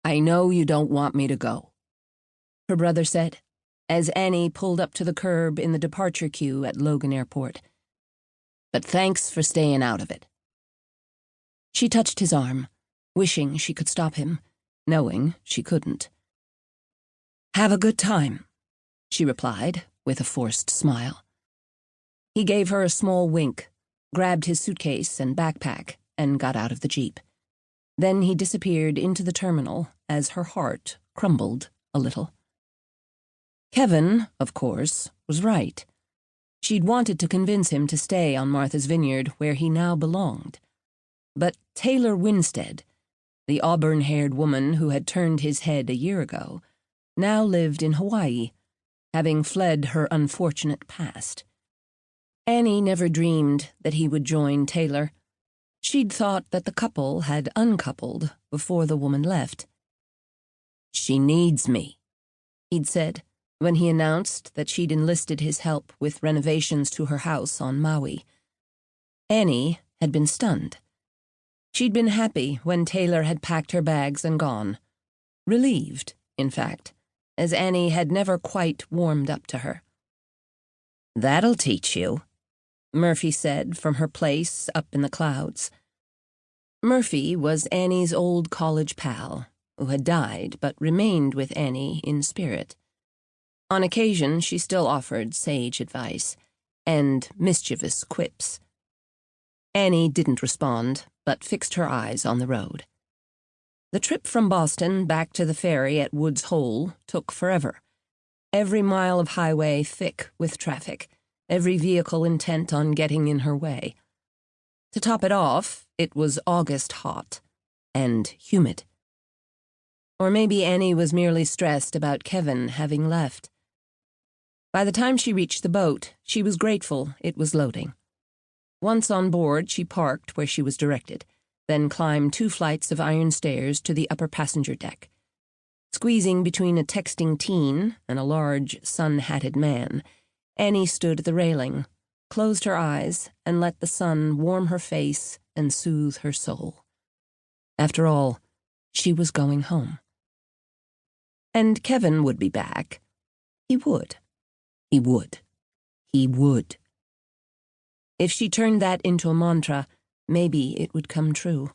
"I know you don't want me to go," her brother said, as Annie pulled up to the curb in the departure queue at Logan Airport. "But thanks for staying out of it." She touched his arm, wishing she could stop him, knowing she couldn't. "Have a good time," she replied, with a forced smile. He gave her a small wink, grabbed his suitcase and backpack, and got out of the Jeep. Then he disappeared into the terminal as her heart crumbled a little. Kevin, of course, was right. She'd wanted to convince him to stay on Martha's Vineyard where he now belonged. But Taylor Winstead, the auburn-haired woman who had turned his head a year ago, now lived in Hawaii, having fled her unfortunate past. Annie never dreamed that he would join Taylor. She'd thought that the couple had uncoupled before the woman left. "She needs me," he'd said when he announced that she'd enlisted his help with renovations to her house on Maui. Annie had been stunned. She'd been happy when Taylor had packed her bags and gone. Relieved, in fact, as Annie had never quite warmed up to her. "That'll teach you," Murphy said from her place up in the clouds. Murphy was Annie's old college pal, who had died but remained with Annie in spirit. On occasion, she still offered sage advice and mischievous quips. Annie didn't respond, but fixed her eyes on the road. The trip from Boston back to the ferry at Woods Hole took forever. Every mile of highway thick with traffic, every vehicle intent on getting in her way. To top it off, it was August hot and humid. Or maybe Annie was merely stressed about Kevin having left. By the time she reached the boat, she was grateful it was loading. Once on board, she parked where she was directed, then climbed 2 flights of iron stairs to the upper passenger deck. Squeezing between a texting teen and a large, sun-hatted man, Annie stood at the railing, closed her eyes, and let the sun warm her face and soothe her soul. After all, she was going home. And Kevin would be back. He would. He would. He would. If she turned that into a mantra, maybe it would come true.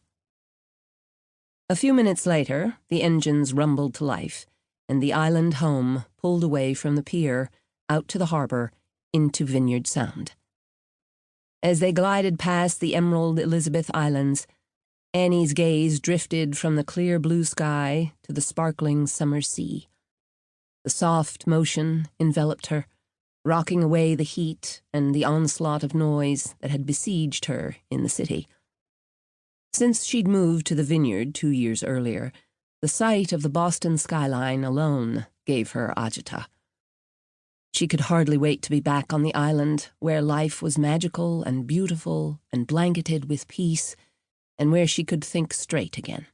A few minutes later, the engines rumbled to life, and the island home pulled away from the pier, out to the harbor, into Vineyard Sound. As they glided past the Emerald Elizabeth Islands, Annie's gaze drifted from the clear blue sky to the sparkling summer sea. The soft motion enveloped her, rocking away the heat and the onslaught of noise that had besieged her in the city. Since she'd moved to the Vineyard 2 years earlier, the sight of the Boston skyline alone gave her agita. She could hardly wait to be back on the island, where life was magical and beautiful and blanketed with peace, and where she could think straight again.